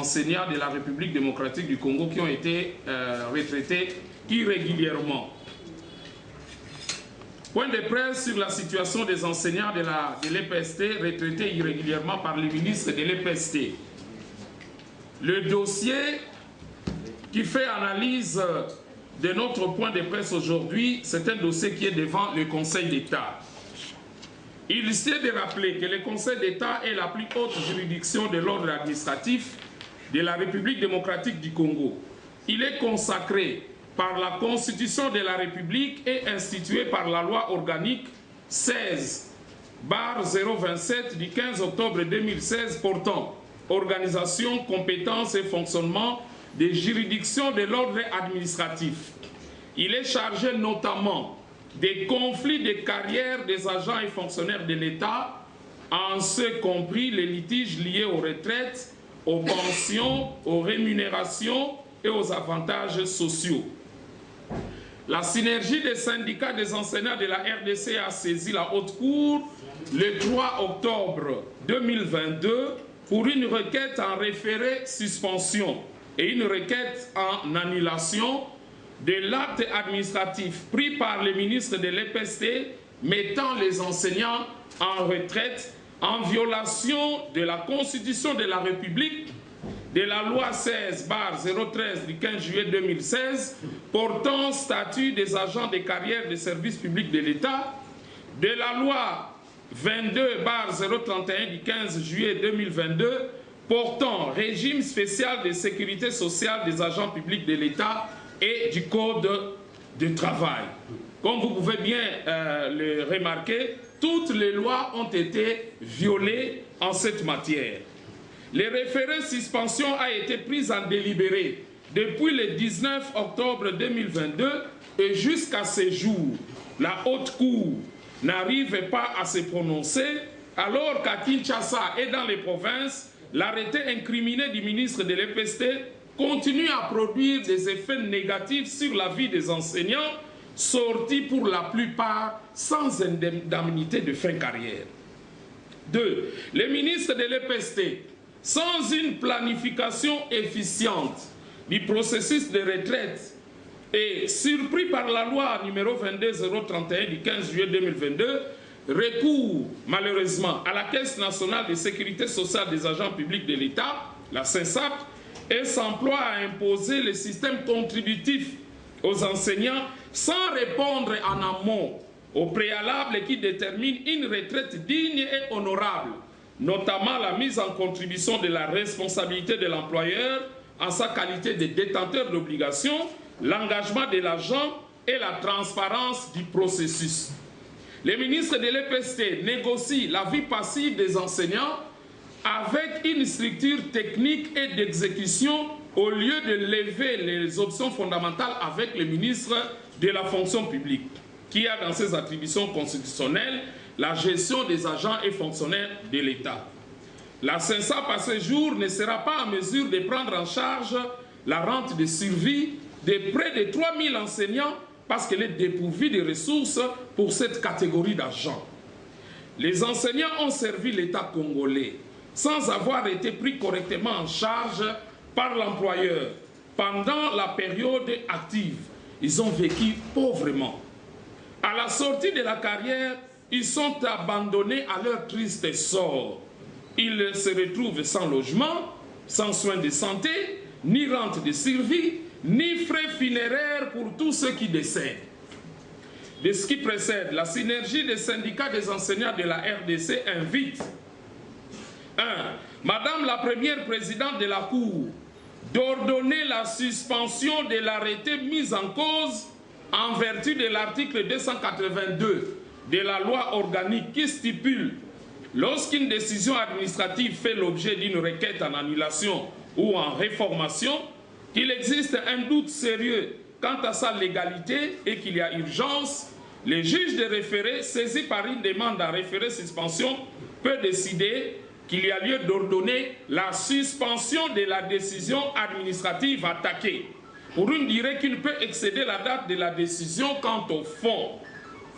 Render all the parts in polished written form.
enseignants de la République démocratique du Congo qui ont été retraités irrégulièrement. Point de presse sur la situation des enseignants de l'EPST retraités irrégulièrement par le ministre de l'EPST. Le dossier qui fait analyse de notre point de presse aujourd'hui, c'est un dossier qui est devant le Conseil d'État. Il est de rappeler que le Conseil d'État est la plus haute juridiction de l'ordre administratif de la République démocratique du Congo. Il est consacré par la Constitution de la République et institué par la loi organique 16/027 du 15 octobre 2016 portant organisation, compétences et fonctionnement des juridictions de l'ordre administratif. Il est chargé notamment des conflits de carrière des agents et fonctionnaires de l'État, en ce compris les litiges liés aux retraites, aux pensions, aux rémunérations et aux avantages sociaux. La synergie des syndicats des enseignants de la RDC a saisi la Haute Cour le 3 octobre 2022 pour une requête en référé suspension et une requête en annulation de l'acte administratif pris par le ministre de l'EPST mettant les enseignants en retraite en violation de la Constitution de la République, de la loi 16/013 du 15 juillet 2016 portant statut des agents de carrière des services publics de l'État, de la loi 22/031 du 15 juillet 2022 portant régime spécial de sécurité sociale des agents publics de l'État et du Code du travail. Comme vous pouvez bien le remarquer, toutes les lois ont été violées en cette matière. Le référé suspension a été pris en délibéré depuis le 19 octobre 2022 et jusqu'à ce jour, la Haute Cour n'arrive pas à se prononcer alors qu'à Kinshasa et dans les provinces, l'arrêté incriminé du ministre de l'EPST continue à produire des effets négatifs sur la vie des enseignants, sortis pour la plupart sans indemnité de fin carrière. 2. Le ministre de l'EPST, sans une planification efficiente du processus de retraite et surpris par la loi numéro 22031 du 15 juillet 2022, recourt malheureusement à la Caisse nationale de sécurité sociale des agents publics de l'État, la CENSAP, et s'emploie à imposer le système contributif aux enseignants sans répondre en amont au préalable qui détermine une retraite digne et honorable, notamment la mise en contribution de la responsabilité de l'employeur en sa qualité de détenteur d'obligations, l'engagement de l'agent et la transparence du processus. Le ministre de l'EPST négocie la vie passive des enseignants avec une structure technique et d'exécution au lieu de lever les options fondamentales avec le ministre de la fonction publique, qui a dans ses attributions constitutionnelles la gestion des agents et fonctionnaires de l'État. La CENSAP à ce jour ne sera pas en mesure de prendre en charge la rente de survie de près de 3000 enseignants parce qu'elle est dépourvue de ressources pour cette catégorie d'agents. Les enseignants ont servi l'État congolais sans avoir été pris correctement en charge par l'employeur pendant la période active. Ils ont vécu pauvrement. À la sortie de la carrière, ils sont abandonnés à leur triste sort. Ils se retrouvent sans logement, sans soins de santé, ni rente de survie, ni frais funéraires pour tous ceux qui décèdent. De ce qui précède, la synergie des syndicats des enseignants de la RDC invite 1. Madame la première présidente de la Cour d'ordonner la suspension de l'arrêté mis en cause en vertu de l'article 282 de la loi organique qui stipule lorsqu'une décision administrative fait l'objet d'une requête en annulation ou en réformation, qu'il existe un doute sérieux quant à sa légalité et qu'il y a urgence, le juge de référé, saisi par une demande en référé suspension, peut décider qu'il y a lieu d'ordonner la suspension de la décision administrative attaquée pour une durée qui ne peut excéder la date de la décision quant au fond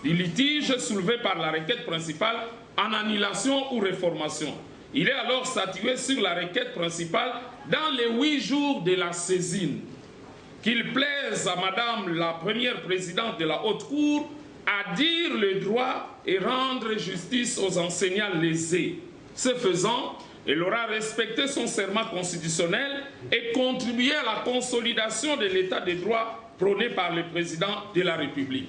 du litige soulevé par la requête principale en annulation ou réformation. Il est alors statué sur la requête principale dans les 8 jours de la saisine. Qu'il plaise à Madame la première présidente de la Haute Cour à dire le droit et rendre justice aux enseignants lésés. Ce faisant, elle aura respecté son serment constitutionnel et contribué à la consolidation de l'état de droit prôné par le président de la République.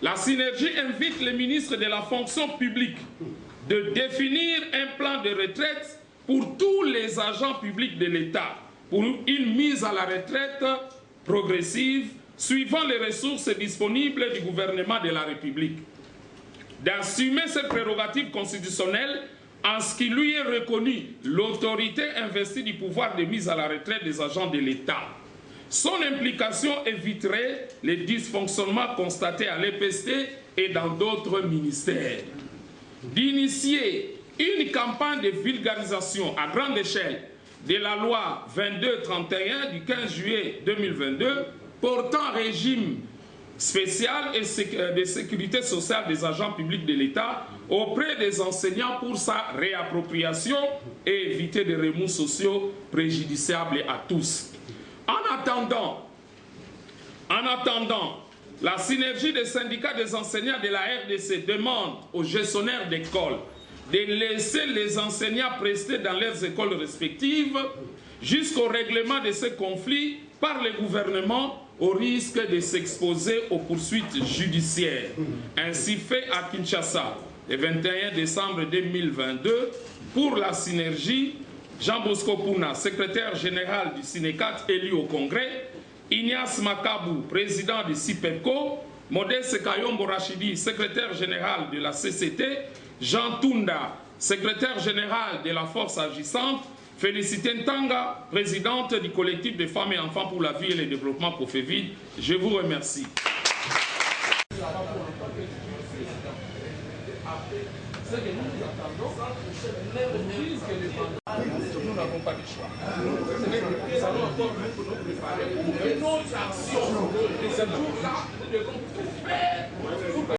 La synergie invite les ministres de la fonction publique de définir un plan de retraite pour tous les agents publics de l'État, pour une mise à la retraite progressive suivant les ressources disponibles du gouvernement de la République, d'assumer ses prérogatives constitutionnelles en ce qui lui est reconnu l'autorité investie du pouvoir de mise à la retraite des agents de l'État. Son implication éviterait les dysfonctionnements constatés à l'EPST et dans d'autres ministères. D'initier une campagne de vulgarisation à grande échelle de la loi 2231 du 15 juillet 2022 portant régime spécial et de sécurité sociale des agents publics de l'État auprès des enseignants pour sa réappropriation et éviter des remous sociaux préjudiciables à tous. En attendant, la synergie des syndicats des enseignants de la RDC demande aux gestionnaires d'école de laisser les enseignants prester dans leurs écoles respectives jusqu'au règlement de ces conflits par le gouvernement au risque de s'exposer aux poursuites judiciaires. Ainsi fait à Kinshasa, le 21 décembre 2022, pour la synergie, Jean Bosco Pouna, secrétaire général du Sinécat élu au Congrès, Ignace Makabou, président du CIPECO, Modeste Kayombo Rachidi, secrétaire général de la CCT, Jean Tunda, secrétaire général de la Force agissante, Félicité Ntanga, présidente du collectif des femmes et enfants pour la vie et le développement Profévid. Je vous remercie. Ce que nous attendons, nous n'avons pas de choix. Nous allons encore nous préparer pour une autre action. Et ce jour-là, nous devons faire